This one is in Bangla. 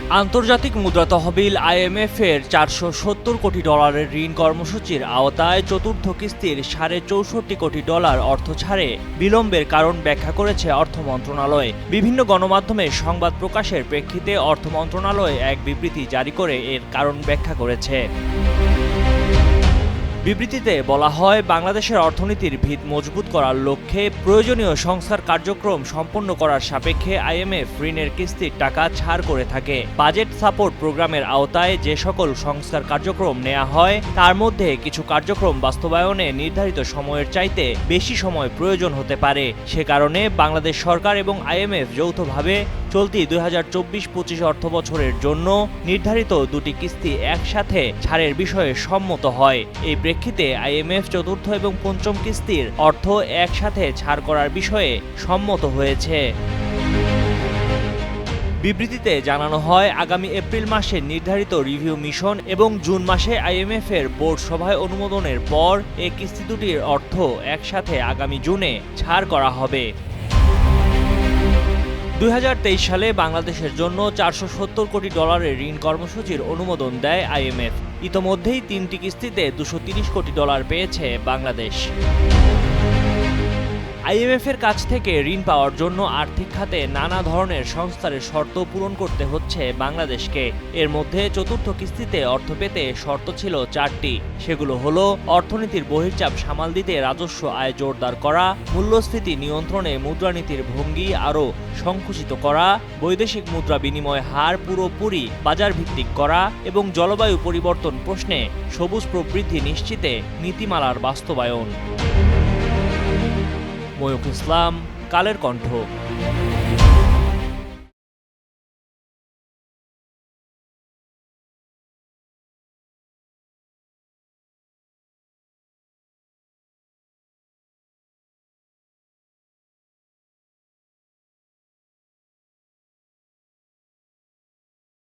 আন্তর্জাতিক মুদ্রা তহবিল আইএমএফ-এর $470 কোটি ঋণ কর্মসূচির আওতায় চতুর্থ কিস্তির $64.5 কোটি অর্থ ছাড়ে বিলম্বের কারণ ব্যাখ্যা করেছে অর্থ মন্ত্রণালয়। বিভিন্ন গণমাধ্যমে সংবাদ প্রকাশের প্রেক্ষিতে অর্থ মন্ত্রণালয় এক বিবৃতি জারি করে এর কারণ ব্যাখ্যা করেছে। বিবৃতিতে বলা হয়, বাংলাদেশের অর্থনীতির ভিত মজবুত করার লক্ষ্যে প্রয়োজনীয় সংস্কার কার্যক্রম সম্পন্ন করার সাপেক্ষে আইএমএফ ঋণের কিস্তির টাকা ছাড় করে থাকে। বাজেট সাপোর্ট প্রোগ্রামের আওতায় যে সকল সংস্কার কার্যক্রম নেওয়া হয় তার মধ্যে কিছু কার্যক্রম বাস্তবায়নে নির্ধারিত সময়ের চাইতে বেশি সময় প্রয়োজন হতে পারে। সে কারণে বাংলাদেশ সরকার এবং আইএমএফ যৌথভাবে চলতি 2024-25 অর্থবছরের জন্য নির্ধারিত দুটি কিস্তি একসাথে ছাড়ের বিষয়ে সম্মত হয়। এই প্রেক্ষিতে আইএমএফ চতুর্থ এবং পঞ্চম কিস্তির অর্থ একসাথে ছাড় করার বিষয়ে সম্মত হয়েছে। বিবৃতিতে জানানো হয়, আগামী এপ্রিল মাসে নির্ধারিত রিভিউ মিশন এবং জুন মাসে আইএমএফ-এর বোর্ড সভায় অনুমোদনের পর এই কিস্তি দুটির অর্থ একসাথে আগামী জুনে ছাড় করা হবে। 2023 সালে বাংলাদেশের জন্য $470 কোটি ঋণ কর্মসূচির অনুমোদন দেয় আইএমএফ। ইতোমধ্যেই 3টি কিস্তিতে $230 কোটি পেয়েছে বাংলাদেশ। আইএমএফ-এর কাছ থেকে ঋণ পাওয়ার জন্য আর্থিক খাতে নানা ধরনের সংস্কারের শর্ত পূরণ করতে হচ্ছে বাংলাদেশকে। এর মধ্যে চতুর্থ কিস্তিতে অর্থ পেতে শর্ত ছিল 4টি। সেগুলো হলো অর্থনীতির বহির্চাপ সামাল দিতে রাজস্ব আয় জোরদার করা, মূল্যস্ফীতি নিয়ন্ত্রণে মুদ্রানীতির ভঙ্গি আরও সংকুচিত করা, বৈদেশিক মুদ্রা বিনিময় হার পুরোপুরি বাজার ভিত্তিক করা এবং জলবায়ু পরিবর্তন প্রশ্নে সবুজ প্রবৃদ্ধি নিশ্চিতে নীতিমালার বাস্তবায়ন। ময়ূখ ইসলাম, কালের কণ্ঠ।